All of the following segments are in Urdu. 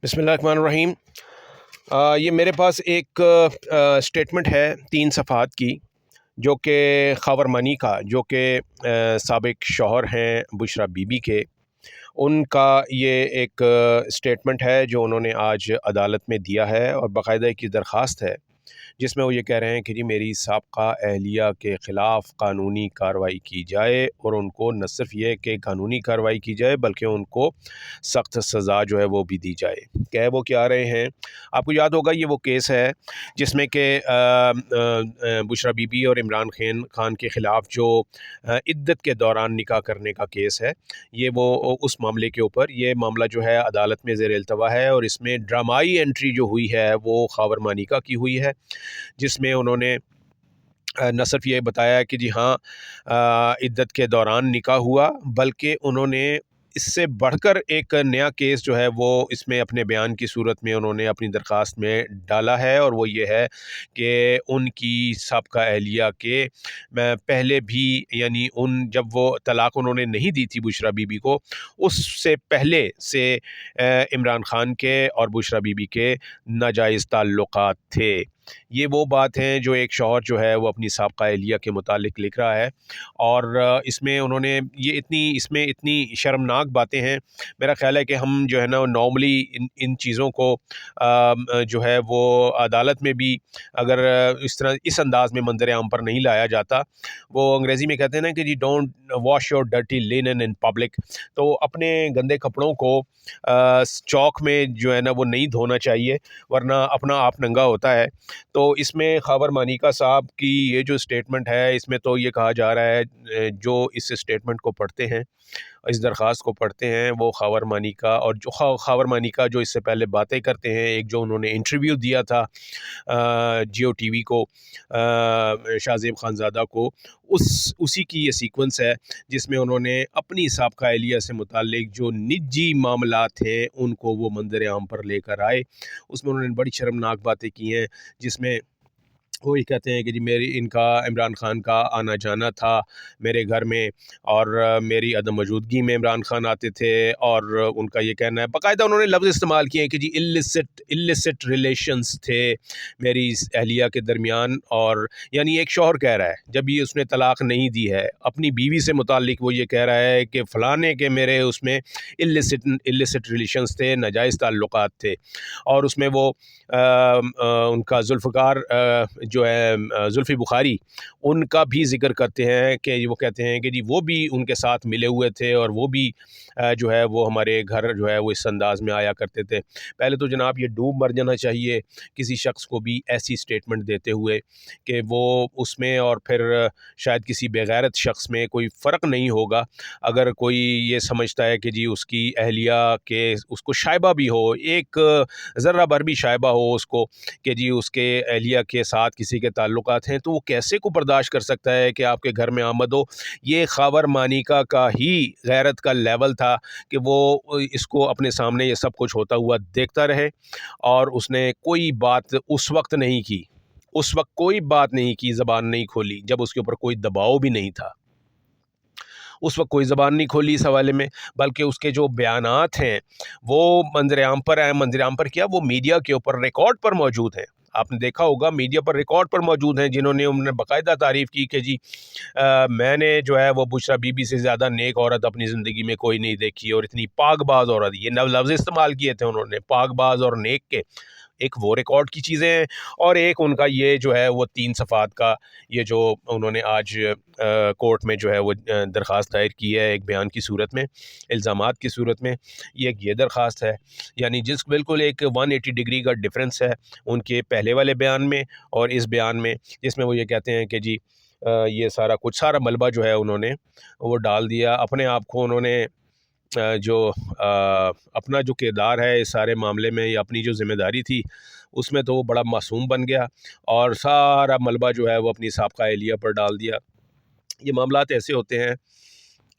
بسم اللہ الرحمن الرحیم۔ یہ میرے پاس ایک اسٹیٹمنٹ ہے 3 صفحات کی، جو کہ خاور مانی کا، جو کہ سابق شوہر ہیں بشریٰ بی بی کے، ان کا یہ ایک اسٹیٹمنٹ ہے جو انہوں نے آج عدالت میں دیا ہے، اور باقاعدہ کی درخواست ہے جس میں وہ یہ کہہ رہے ہیں کہ جی میری سابقہ اہلیہ کے خلاف قانونی کارروائی کی جائے، اور ان کو نہ صرف یہ کہ قانونی کارروائی کی جائے بلکہ ان کو سخت سزا جو ہے وہ بھی دی جائے۔ کہ وہ کیا رہے ہیں، آپ کو یاد ہوگا یہ وہ کیس ہے جس میں کہ بشریٰ بی بی اور عمران خان کے خلاف جو عدت کے دوران نکاح کرنے کا کیس ہے، یہ وہ اس معاملے کے اوپر یہ معاملہ جو ہے عدالت میں زیر التوا ہے، اور اس میں ڈرامائی انٹری جو ہوئی ہے وہ خاور مانیکا کی ہوئی ہے، جس میں انہوں نے نہ صرف یہ بتایا کہ جی ہاں عدت کے دوران نکاح ہوا، بلکہ انہوں نے اس سے بڑھ کر ایک نیا کیس جو ہے وہ اس میں اپنے بیان کی صورت میں انہوں نے اپنی درخواست میں ڈالا ہے، اور وہ یہ ہے کہ ان کی سابقہ اہلیہ کے پہلے بھی، یعنی جب وہ طلاق انہوں نے نہیں دی تھی بشریٰ بی بی کو، اس سے پہلے سے عمران خان کے اور بشریٰ بی بی کے ناجائز تعلقات تھے۔ یہ وہ بات ہیں جو ایک شوہر جو ہے وہ اپنی سابقہ اہلیہ کے متعلق لکھ رہا ہے، اور اس میں انہوں نے یہ اس میں اتنی شرمناک باتیں ہیں۔ میرا خیال ہے کہ ہم جو ہے نا نارملی ان چیزوں کو جو ہے وہ عدالت میں بھی اگر اس انداز میں منظر عام پر نہیں لایا جاتا، وہ انگریزی میں کہتے ہیں نا کہ جی don't wash your dirty linen in public, تو اپنے گندے کپڑوں کو چوک میں جو ہے نا وہ نہیں دھونا چاہیے، ورنہ اپنا آپ ننگا ہوتا ہے۔ تو اس میں خاور مانیکا صاحب کی یہ جو اسٹیٹمنٹ ہے، اس میں تو یہ کہا جا رہا ہے، جو اس اسٹیٹمنٹ کو پڑھتے ہیں، اس درخواست کو پڑھتے ہیں، وہ خاور مانیکا اور جو خاور مانیکا جو اس سے پہلے باتیں کرتے ہیں، ایک جو انہوں نے انٹرویو دیا تھا جیو ٹی وی کو، شاہ زیب خانزادہ کو، اسی کی یہ سیکوینس ہے جس میں انہوں نے اپنی سابقہ اہلیہ سے متعلق جو نجی معاملات ہیں ان کو وہ منظر عام پر لے کر آئے۔ اس میں انہوں نے بڑی شرمناک باتیں کی ہیں، جس میں وہ یہ کہتے ہیں کہ جی ان کا عمران خان کا آنا جانا تھا میرے گھر میں، اور میری عدم موجودگی میں عمران خان آتے تھے، اور ان کا یہ کہنا ہے، باقاعدہ انہوں نے لفظ استعمال کیے ہیں کہ جی illicit ریلیشنز تھے میری اس اہلیہ کے درمیان، اور یعنی ایک شوہر کہہ رہا ہے جب بھی اس نے طلاق نہیں دی ہے اپنی بیوی سے متعلق، وہ یہ کہہ رہا ہے کہ فلانے کے میرے اس میں illicit ریلیشنز تھے، ناجائز تعلقات تھے، اور اس میں وہ ان کا ذوالفقار جو ہے زلفی بخاری، ان کا بھی ذکر کرتے ہیں کہ وہ کہتے ہیں کہ جی وہ بھی ان کے ساتھ ملے ہوئے تھے، اور وہ بھی جو ہے وہ ہمارے گھر جو ہے وہ اس انداز میں آیا کرتے تھے۔ پہلے تو جناب یہ ڈوب مر جانا چاہیے کسی شخص کو بھی ایسی سٹیٹمنٹ دیتے ہوئے کہ وہ اس میں، اور پھر شاید کسی بغیرت شخص میں کوئی فرق نہیں ہوگا اگر کوئی یہ سمجھتا ہے کہ جی اس کی اہلیہ کے اس کو شائبہ بھی ہو، ایک ذرہ بھر بھی شائبہ ہو اس کو کہ جی اس کے اہلیہ کے ساتھ کسی کے تعلقات ہیں، تو وہ کیسے کو برداشت کر سکتا ہے کہ آپ کے گھر میں آمد ہو۔ یہ خاور مانیکا کا ہی غیرت کا لیول تھا کہ وہ اس کو اپنے سامنے یہ سب کچھ ہوتا ہوا دیکھتا رہے، اور اس نے کوئی بات اس وقت نہیں کی، اس وقت کوئی بات نہیں کی، زبان نہیں کھولی جب اس کے اوپر کوئی دباؤ بھی نہیں تھا، اس وقت کوئی زبان نہیں کھولی اس حوالے میں، بلکہ اس کے جو بیانات ہیں وہ منظر عام پر ہیں، منظر عام پر کیا، وہ میڈیا کے اوپر ریکارڈ پر موجود ہیں۔ آپ نے دیکھا ہوگا میڈیا پر ریکارڈ پر موجود ہیں، جنہوں نے باقاعدہ تعریف کی کہ جی میں نے جو ہے وہ بشریٰ بی بی سے زیادہ نیک عورت اپنی زندگی میں کوئی نہیں دیکھی، اور اتنی پاک باز عورت، یہ لفظ استعمال کیے تھے انہوں نے، پاک باز اور نیک کے۔ ایک وہ ریکارڈ کی چیزیں ہیں، اور ایک ان کا یہ جو ہے وہ 3 صفحات کا یہ جو انہوں نے آج کورٹ میں جو ہے وہ درخواست دائر کی ہے ایک بیان کی صورت میں، الزامات کی صورت میں، یہ درخواست ہے، یعنی بالکل ایک 180 ڈگری کا ڈفرینس ہے ان کے پہلے والے بیان میں اور اس بیان میں، جس میں وہ یہ کہتے ہیں کہ جی یہ سارا ملبہ جو ہے انہوں نے وہ ڈال دیا اپنے آپ کو، انہوں نے جو اپنا جو کردار ہے اس سارے معاملے میں، یا اپنی جو ذمہ داری تھی اس میں، تو وہ بڑا معصوم بن گیا، اور سارا ملبہ جو ہے وہ اپنی سابقہ اہلیہ پر ڈال دیا۔ یہ معاملات ایسے ہوتے ہیں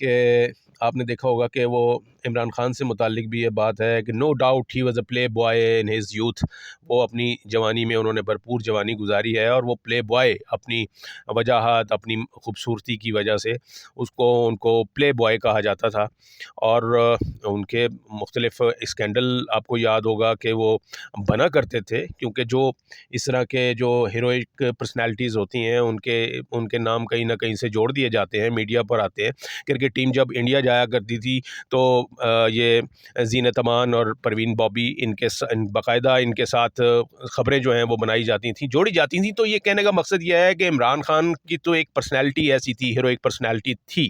کہ آپ نے دیکھا ہوگا کہ وہ عمران خان سے متعلق بھی یہ بات ہے کہ no doubt he was a play boy in his youth. وہ اپنی جوانی میں انہوں نے بھرپور جوانی گزاری ہے، اور وہ پلے بوائے اپنی وجاہت، اپنی خوبصورتی کی وجہ سے ان کو پلے بوائے کہا جاتا تھا. اور ان کے مختلف اسکینڈل آپ کو یاد ہوگا کہ وہ بنا کرتے تھے، کیونکہ جو اس طرح کے جو ہیروئک پرسنالٹیز ہوتی ہیں ان کے نام کہیں نہ کہیں سے جوڑ دیے جاتے ہیں، میڈیا پر آتے ہیں. کرکٹ ٹیم جب انڈیا جایا کرتی تھی تو یہ زینت امان اور پروین بابی باقاعدہ ان کے ساتھ خبریں جو ہیں وہ بنائی جاتی تھیں، جوڑی جاتی تھیں. تو یہ کہنے کا مقصد یہ ہے کہ عمران خان کی تو ایک پرسنالٹی ایسی تھی، ہیروئک پرسنالٹی تھی،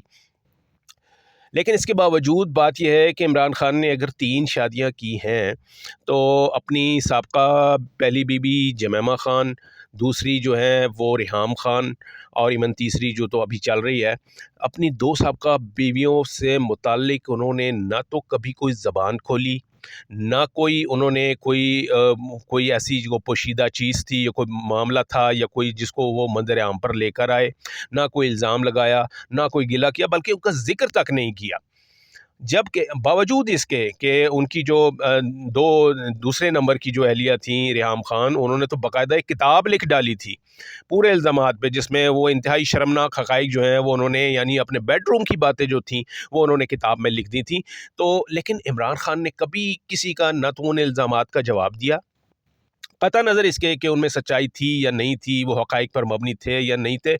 لیکن اس کے باوجود بات یہ ہے کہ عمران خان نے اگر 3 شادیاں کی ہیں تو اپنی سابقہ پہلی بیوی جمیمہ خان، دوسری جو ہے وہ ریحام خان، اور ایمن تیسری جو تو ابھی چل رہی ہے، اپنی 2 سابقہ بیویوں سے متعلق انہوں نے نہ تو کبھی کوئی زبان کھولی، نہ کوئی انہوں نے کوئی ایسی جو پوشیدہ چیز تھی یا کوئی معاملہ تھا یا کوئی جس کو وہ منظر عام پر لے کر آئے، نہ کوئی الزام لگایا، نہ کوئی گلہ کیا، بلکہ ان کا ذکر تک نہیں کیا. جبکہ باوجود اس کے کہ ان کی جو دوسرے نمبر کی جو اہلیہ تھیں ریحام خان، انہوں نے تو باقاعدہ ایک کتاب لکھ ڈالی تھی پورے الزامات پہ، جس میں وہ انتہائی شرمناک حقائق جو ہیں وہ انہوں نے، یعنی اپنے بیڈ روم کی باتیں جو تھیں وہ انہوں نے کتاب میں لکھ دی تھیں. تو لیکن عمران خان نے کبھی کسی کا نہ تو ان الزامات کا جواب دیا، قطع نظر اس کے کہ ان میں سچائی تھی یا نہیں تھی، وہ حقائق پر مبنی تھے یا نہیں تھے.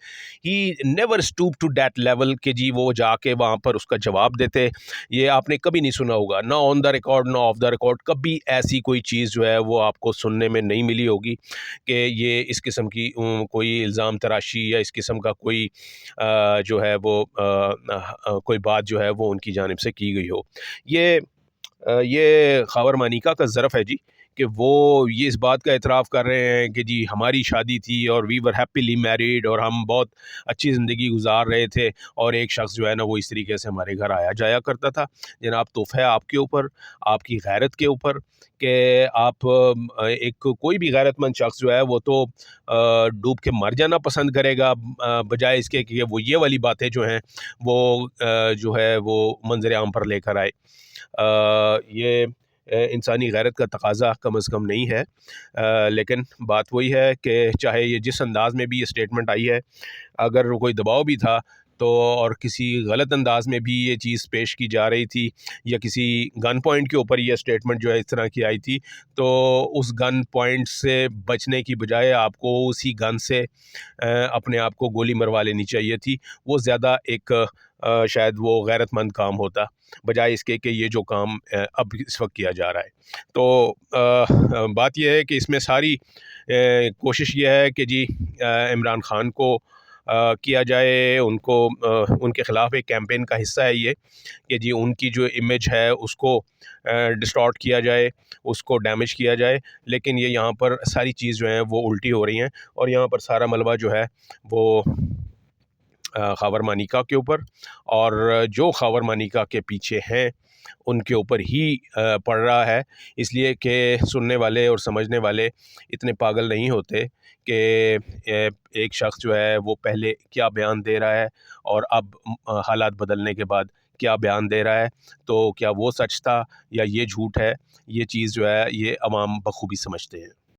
He never stoop to that level کہ جی وہ جا کے وہاں پر اس کا جواب دیتے. یہ آپ نے کبھی نہیں سنا ہوگا، نہ آن دا ریکارڈ نہ آف دا ریکارڈ، کبھی ایسی کوئی چیز جو ہے وہ آپ کو سننے میں نہیں ملی ہوگی کہ یہ اس قسم کی کوئی الزام تراشی یا اس قسم کا کوئی جو ہے وہ کوئی بات جو ہے وہ ان کی جانب سے کی گئی ہو. یہ خاور مانیکا کا ظرف ہے جی، کہ وہ یہ اس بات کا اعتراف کر رہے ہیں کہ جی ہماری شادی تھی اور وی ور ہیپیلی میریڈ اور ہم بہت اچھی زندگی گزار رہے تھے، اور ایک شخص جو ہے نا وہ اس طریقے سے ہمارے گھر آیا جایا کرتا تھا. جناب تحفہ ہے آپ کے اوپر، آپ کی غیرت کے اوپر، کہ آپ کوئی بھی غیرت مند شخص جو ہے وہ تو ڈوب کے مر جانا پسند کرے گا، بجائے اس کے کہ وہ یہ والی باتیں جو ہیں وہ جو ہے وہ منظر عام پر لے کر آئے. یہ انسانی غیرت کا تقاضا کم از کم نہیں ہے. لیکن بات وہی ہے کہ چاہے یہ جس انداز میں بھی یہ سٹیٹمنٹ آئی ہے، اگر کوئی دباؤ بھی تھا تو، اور کسی غلط انداز میں بھی یہ چیز پیش کی جا رہی تھی، یا کسی گن پوائنٹ کے اوپر یہ سٹیٹمنٹ جو ہے اس طرح کی آئی تھی، تو اس گن پوائنٹ سے بچنے کی بجائے آپ کو اسی گن سے اپنے آپ کو گولی مروا لینی چاہیے تھی. وہ زیادہ ایک شاید وہ غیرت مند کام ہوتا، بجائے اس کے کہ یہ جو کام اب اس وقت کیا جا رہا ہے. تو بات یہ ہے کہ اس میں ساری کوشش یہ ہے کہ جی عمران خان کو کیا جائے، ان کے خلاف ایک کیمپین کا حصہ ہے یہ، کہ جی ان کی جو امیج ہے اس کو ڈسٹارٹ کیا جائے، اس کو ڈیمیج کیا جائے. لیکن یہ یہاں پر ساری چیز جو ہیں وہ الٹی ہو رہی ہیں، اور یہاں پر سارا ملبہ جو ہے وہ خاور مانیکا کے اوپر، اور جو خاور مانیکا کے پیچھے ہیں ان کے اوپر ہی پڑ رہا ہے. اس لیے کہ سننے والے اور سمجھنے والے اتنے پاگل نہیں ہوتے کہ ایک شخص جو ہے وہ پہلے کیا بیان دے رہا ہے اور اب حالات بدلنے کے بعد کیا بیان دے رہا ہے، تو کیا وہ سچ تھا یا یہ جھوٹ ہے. یہ چیز جو ہے یہ عوام بخوبی سمجھتے ہیں.